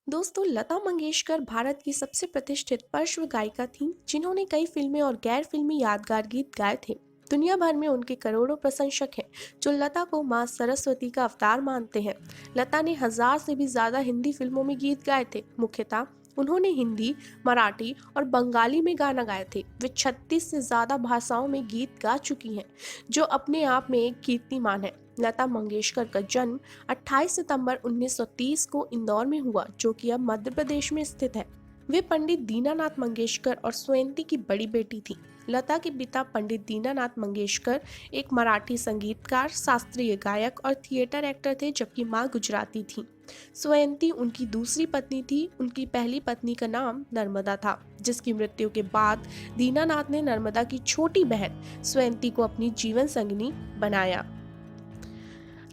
दोस्तों, लता मंगेशकर भारत की सबसे प्रतिष्ठित पार्श्व गायिका थीं, जिन्होंने कई फिल्में और गैर फिल्मी यादगार गीत गाए थे। दुनिया भर में उनके करोड़ों प्रशंसक हैं, जो लता को मां सरस्वती का अवतार मानते हैं। लता ने 1000 से भी ज्यादा हिंदी फिल्मों में गीत गाए थे। मुख्यतः उन्होंने हिंदी, मराठी और बंगाली में गाना गाए थे। वे 36 से ज्यादा भाषाओं में गीत गा चुकी हैं, जो अपने आप में एक कीर्तिमान है। लता मंगेशकर का जन्म 28 सितंबर 1930 को इंदौर में हुआ, जो कि अब मध्य प्रदेश में स्थित है। वे पंडित दीनानाथ मंगेशकर और स्वयंती की बड़ी बेटी थी। लता के पिता पंडित दीनानाथ मंगेशकर एक मराठी संगीतकार, शास्त्रीय गायक और थिएटर एक्टर थे, जबकि मां गुजराती थी। स्वयंती उनकी दूसरी पत्नी थी। उनकी पहली पत्नी का नाम नर्मदा था, जिसकी मृत्यु के बाद दीनानाथ ने नर्मदा की छोटी बहन स्वयंती को अपनी जीवन संगिनी बनाया।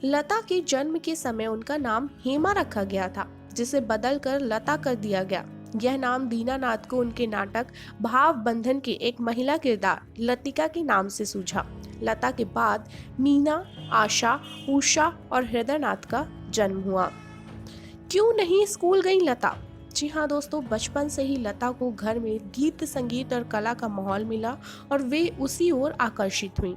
लता के जन्म के समय उनका नाम हेमा रखा गया था, जिसे बदलकर लता कर दिया गया। यह नाम दीनानाथ को उनके नाटक भाव बंधन के एक महिला किरदार लतिका के नाम से सूझा। लता के बाद मीना, आशा, उषा और हृदयनाथ का जन्म हुआ। क्यों नहीं स्कूल गई लता? जी हाँ दोस्तों, बचपन से ही लता को घर में गीत, संगीत और कला का माहौल मिला और वे उसी ओर आकर्षित हुई।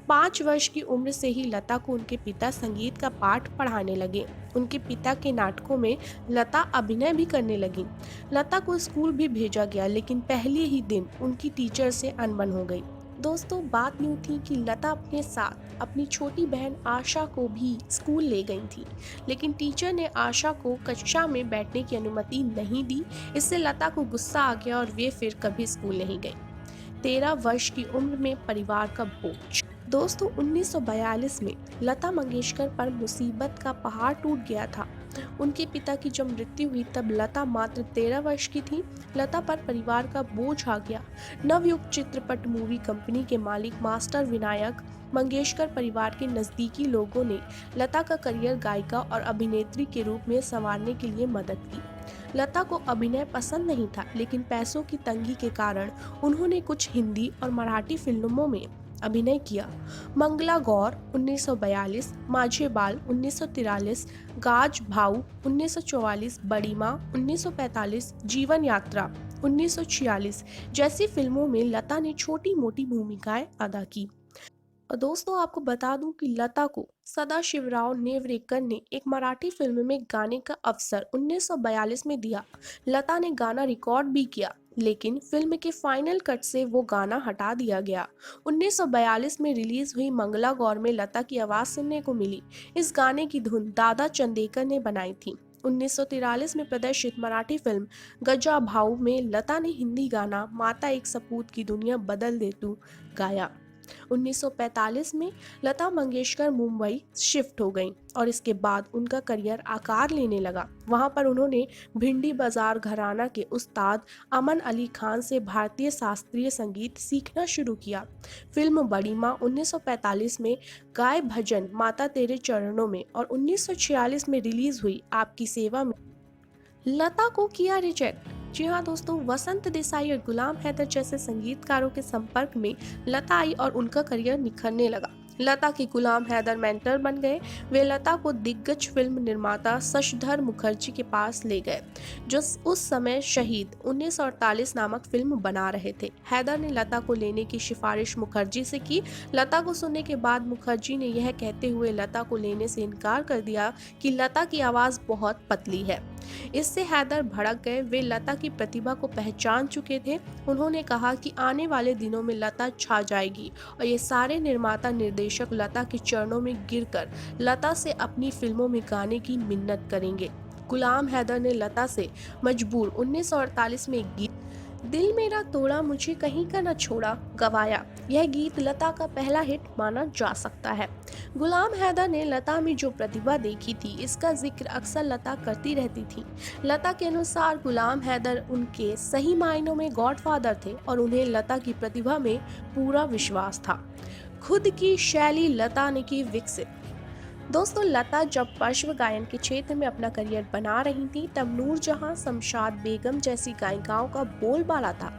5 वर्ष की उम्र से ही लता को उनके पिता संगीत का पाठ पढ़ाने लगे। उनके पिता के नाटकों में लता अभिनय भी करने लगी। लता को स्कूल भी भेजा गया, लेकिन पहले ही दिन उनकी टीचर से अनबन हो गई। दोस्तों, बात यूँ थी कि लता अपने साथ अपनी छोटी बहन आशा को भी स्कूल ले गई थी, लेकिन टीचर ने आशा को कक्षा में बैठने की अनुमति नहीं दी। इससे लता को गुस्सा आ गया और वे फिर कभी स्कूल नहीं गई। 13 वर्ष की उम्र में परिवार का बोझ। दोस्तों, 1942 में लता मंगेशकर पर मुसीबत का पहाड़ टूट गया था। उनके पिता की जब मृत्यु हुई तब लता मात्र 13 वर्ष की थी। लता पर परिवार का बोझ आ गया। नवयुग चित्रपट मूवी कंपनी के मालिक मास्टर विनायक मंगेशकर परिवार के नजदीकी लोगों ने लता का करियर गायिका और अभिनेत्री के रूप में संवारने के लिए मदद की। लता को अभिनय पसंद नहीं था, लेकिन पैसों की तंगी के कारण उन्होंने कुछ हिंदी और मराठी फिल्मों में अभिनय किया। मंगला गौर 1942, माझे बाल 1943, गाज भाऊ 1944, बड़ी माँ 1945, जीवन यात्रा 1946 जैसी फिल्मों में लता ने छोटी मोटी भूमिकाएं अदा की। और दोस्तों, आपको बता दूं कि लता को सदाशिवराव नेवरेकर ने एक मराठी फिल्म में गाने का अवसर 1942 में दिया। लता ने गाना रिकॉर्ड भी किया, लेकिन फिल्म के फाइनल कट से वो गाना हटा दिया गया। 1942 में रिलीज हुई मंगला गौर में लता की आवाज सुनने को मिली। इस गाने की धुन दादा चंदेकर ने बनाई थी। 1943 में प्रदर्शित मराठी फिल्म गजा भाऊ में लता ने हिंदी गाना माता एक सपूत की दुनिया बदल दे तू गाया। 1945 में लता मंगेशकर मुंबई शिफ्ट हो गईं और इसके बाद उनका करियर आकार लेने लगा। वहां पर उन्होंने भिंडी बाजार घराना के उस्ताद अमन अली खान से भारतीय शास्त्रीय संगीत सीखना शुरू किया। फिल्म बड़ी माँ 1945 में गाए भजन माता तेरे चरणों में और 1946 में रिलीज हुई आपकी सेवा में लता को किया रिजेक्ट। जी हाँ दोस्तों, वसंत देसाई और गुलाम हैदर जैसे संगीतकारों के संपर्क में लता आई और उनका करियर निखरने लगा। लता के गुलाम हैदर मेंटर बन गए। वे लता को दिग्गज फिल्म निर्माता शशधर मुखर्जी के पास ले गए, जो उस समय शहीद 1948 नामक फिल्म बना रहे थे। हैदर ने लता को लेने की सिफारिश मुखर्जी से की। लता को सुनने के बाद मुखर्जी ने यह कहते हुए लता को लेने से इनकार कर दिया कि लता की आवाज़ बहुत पतली है। इससे हैदर भड़क गए। वे लता की प्रतिभा को पहचान चुके थे। उन्होंने कहा कि आने वाले दिनों में लता छा जाएगी और ये सारे निर्माता निर्देशक लता के चरणों में गिरकर लता से अपनी फिल्मों में गाने की मिन्नत करेंगे। गुलाम हैदर ने लता से मजबूर 1948 में एक गीत दिल मेरा तोड़ा मुझे कहीं का न छोड़ा गवाया। यह गीत लता का पहला हिट माना जा सकता है। गुलाम हैदर ने लता में जो प्रतिभा देखी थी, इसका जिक्र अक्सर लता करती रहती थी। लता के अनुसार गुलाम हैदर उनके सही मायनों में गॉडफादर थे और उन्हें लता की प्रतिभा में पूरा विश्वास था। खुद की शैली लता ने की विकसित। दोस्तों, लता जब पार्श्व गायन के क्षेत्र में अपना करियर बना रही थी, तब नूरजहां, शमशाद बेगम जैसी गायिकाओं का बोलबाला था।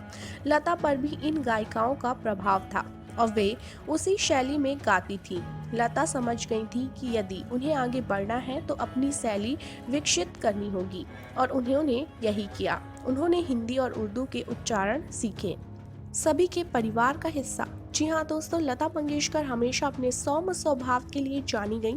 लता पर भी इन गायिकाओं का प्रभाव था। और वे उसी शैली में गाती थीं। लता समझ गई थी कि यदि उन्हें आगे बढ़ना है तो अपनी शैली विकसित करनी होगी और उन्होंने यही किया। उन्होंने हिंदी और उर्दू के उच्चारण सीखे। सभी के परिवार का हिस्सा। जी हाँ दोस्तों, लता मंगेशकर हमेशा अपने सौम्य स्वभाव के लिए जानी गई।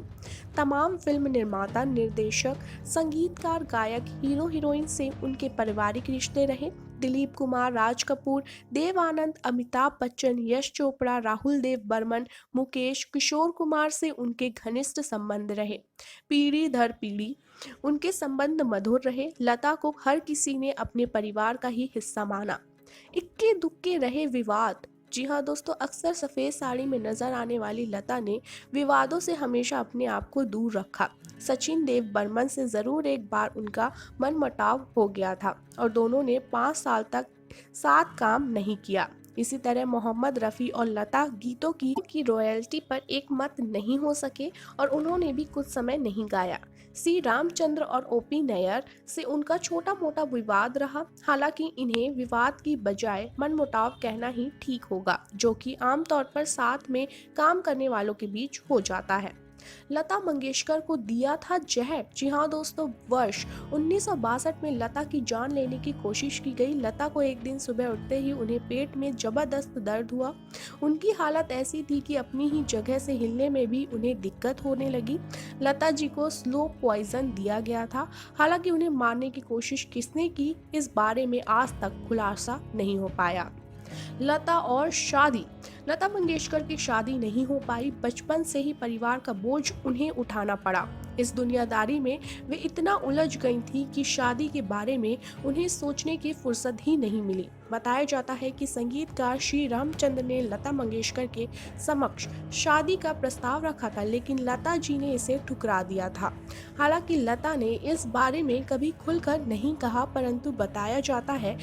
तमाम फिल्म निर्माता, निर्देशक, संगीतकार, गायक, हीरो हीरोइन से उनके पारिवारिक रिश्ते रहे। दिलीप कुमार, राज कपूर, देव आनंद, अमिताभ बच्चन, यश चोपड़ा, राहुल देव बर्मन, मुकेश, किशोर कुमार से उनके घनिष्ठ संबंध रहे। पीढ़ी दर पीढ़ी उनके संबंध मधुर रहे। लता को हर किसी ने अपने परिवार का ही हिस्सा माना। इक्के दुक्के रहे विवाद। जी हाँ दोस्तों, अक्सर सफेद साड़ी में नजर आने वाली लता ने विवादों से हमेशा अपने आप को दूर रखा। सचिन देव बर्मन से जरूर एक बार उनका मनमुटाव हो गया था और दोनों ने 5 साल तक साथ काम नहीं किया। इसी तरह मोहम्मद रफ़ी और लता गीतों की रॉयल्टी पर एक मत नहीं हो सके और उन्होंने भी कुछ समय नहीं गाया। सी रामचंद्र और ओपी नैयर से उनका छोटा मोटा विवाद रहा। हालांकि इन्हें विवाद की बजाय मनमुटाव कहना ही ठीक होगा, जो कि आमतौर पर साथ में काम करने वालों के बीच हो जाता है। लता मंगेशकर को दिया था जहर। जी हाँ दोस्तों, वर्ष 1962 में लता की जान लेने की कोशिश की गई। लता को एक दिन सुबह उठते ही उन्हें पेट में जबरदस्त दर्द हुआ। उनकी हालत ऐसी थी कि अपनी ही जगह से हिलने में भी उन्हें दिक्कत होने लगी। लता जी को स्लो पॉइजन दिया गया था। हालांकि उन्हें मारने की कोशिश किसने की, इस बारे में आज तक खुलासा नहीं हो पाया। लता और शादी। लता मंगेशकर की शादी नहीं हो पाई। बचपन से ही परिवार का बोझ उन्हें उठाना पड़ा। इस दुनियादारी में वे इतना उलझ गई थी कि शादी के बारे में उन्हें सोचने की फुर्सत ही नहीं मिली। बताया जाता है कि संगीतकार श्री रामचंद्र ने लता मंगेशकर के समक्ष शादी का प्रस्ताव रखा था, लेकिन लता जी ने इसे ठुकरा दिया था। हालांकि लता ने इस बारे में कभी खुलकर नहीं कहा, परंतु बताया जाता है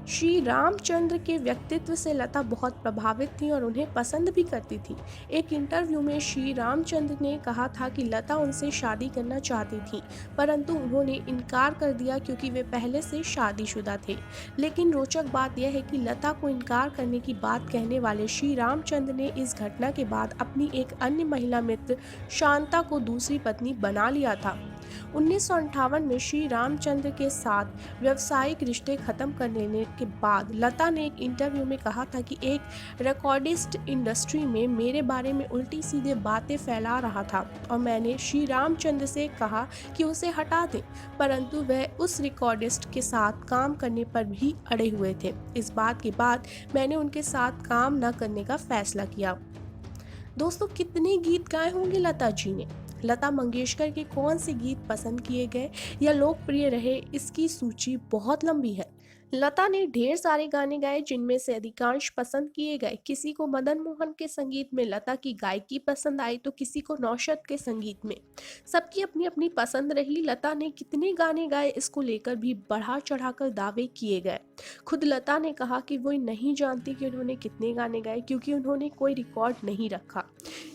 श्री रामचंद्र के व्यक्तित्व से लता बहुत प्रभावित थी और उन्हें पसंद भी करती थी। एक इंटरव्यू में श्री रामचंद्र ने कहा था कि लता उनसे शादी करना चाहती थी, परंतु उन्होंने इनकार कर दिया क्योंकि वे पहले से शादीशुदा थे। लेकिन रोचक बात यह है कि लता को इनकार करने की बात कहने वाले श्री रामचंद्र ने इस घटना के बाद अपनी एक अन्य महिला मित्र शांता को दूसरी पत्नी बना लिया था। 1958 में श्री रामचंद्र के साथ व्यावसायिक रिश्ते खत्म कर लेने के बाद लता ने एक इंटरव्यू में कहा था कि एक रिकॉर्डिस्ट इंडस्ट्री में मेरे बारे में उल्टी सीधे बातें फैला रहा था और मैंने श्री रामचंद्र से कहा कि उसे हटा दें, परंतु वह उस रिकॉर्डिस्ट के साथ काम करने पर भी अड़े हुए थे। इस बात के बाद मैंने उनके साथ काम न करने का फैसला किया। दोस्तों, कितने गीत गाए होंगे लता जी ने? लता मंगेशकर के कौन से गीत पसंद किए गए या लोकप्रिय रहे, इसकी सूची बहुत लंबी है। लता ने ढेर सारे गाने गाए जिनमें से अधिकांश पसंद किए गए। किसी को मदन मोहन के संगीत में लता की गायकी पसंद आई तो किसी को नौशाद के संगीत में। सबकी अपनी अपनी पसंद रही। लता ने कितने गाने गाए, इसको लेकर भी बढ़ा चढ़ाकर दावे किए गए। खुद लता ने कहा कि वो नहीं जानती कि उन्होंने कितने गाने गाए, क्योंकि उन्होंने कोई रिकॉर्ड नहीं रखा।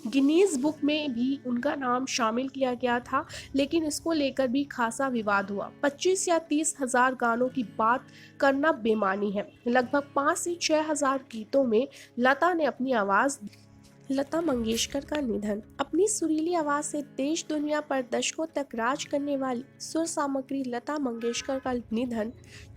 गिनीज बुक में भी उनका नाम शामिल किया गया था, लेकिन इसको लेकर भी खासा विवाद हुआ। 25 या 30 हजार गानों की बात करना बेमानी है। लगभग 5 से 6 हजार गीतों में लता ने अपनी आवाज। लता मंगेशकर का निधन। अपनी सुरीली आवाज से देश दुनिया पर दशकों तक राज करने वाली सुर सामग्री लता मंगेशकर का निधन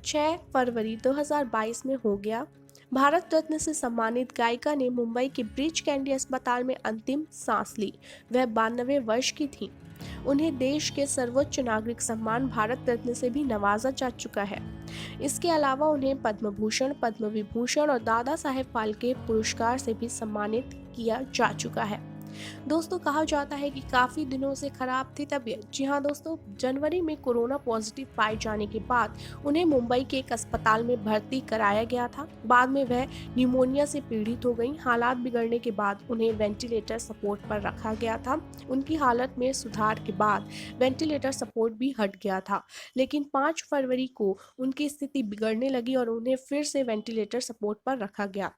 6 फरवरी 2022 में हो गया। भारत रत्न से सम्मानित गायिका ने मुंबई के ब्रीच कैंडी अस्पताल में अंतिम सांस ली। वह 92 वर्ष की थी। उन्हें देश के सर्वोच्च नागरिक सम्मान भारत रत्न से भी नवाजा जा चुका है। इसके अलावा उन्हें पद्म भूषण, पद्म विभूषण और दादा साहेब फाल्के पुरस्कार से भी सम्मानित किया जा चुका है। दोस्तों, कहा जाता है कि काफी दिनों से खराब थी तबीयत। जी हाँ दोस्तों, जनवरी में कोरोना पॉजिटिव पाए जाने के बाद उन्हें मुंबई के एक अस्पताल में भर्ती कराया गया था। बाद में वह न्यूमोनिया से पीड़ित हो गई। हालात बिगड़ने के बाद उन्हें वेंटिलेटर सपोर्ट पर रखा गया था। उनकी हालत में सुधार के बाद वेंटिलेटर सपोर्ट भी हट गया था, लेकिन 5 फरवरी को उनकी स्थिति बिगड़ने लगी और उन्हें फिर से वेंटिलेटर सपोर्ट पर रखा गया।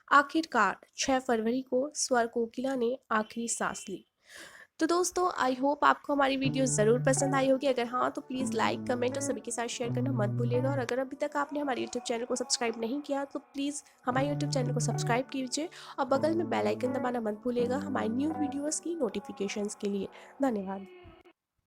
आखिरकार 6 फरवरी को स्वर कोकिला ने आखिरी सांस ली। तो दोस्तों आई होप आपको हमारी वीडियो ज़रूर पसंद आई होगी। अगर हाँ तो प्लीज़ लाइक कमेंट और सभी के साथ शेयर करना मत भूलिएगा। और अगर अभी तक आपने हमारे यूट्यूब चैनल को सब्सक्राइब नहीं किया तो प्लीज़ हमारे यूट्यूब चैनल को सब्सक्राइब कीजिए और बगल में बेल आइकन दबाना मत भूलिएगा हमारे न्यू वीडियोज़ की नोटिफिकेशंस के लिए। धन्यवाद।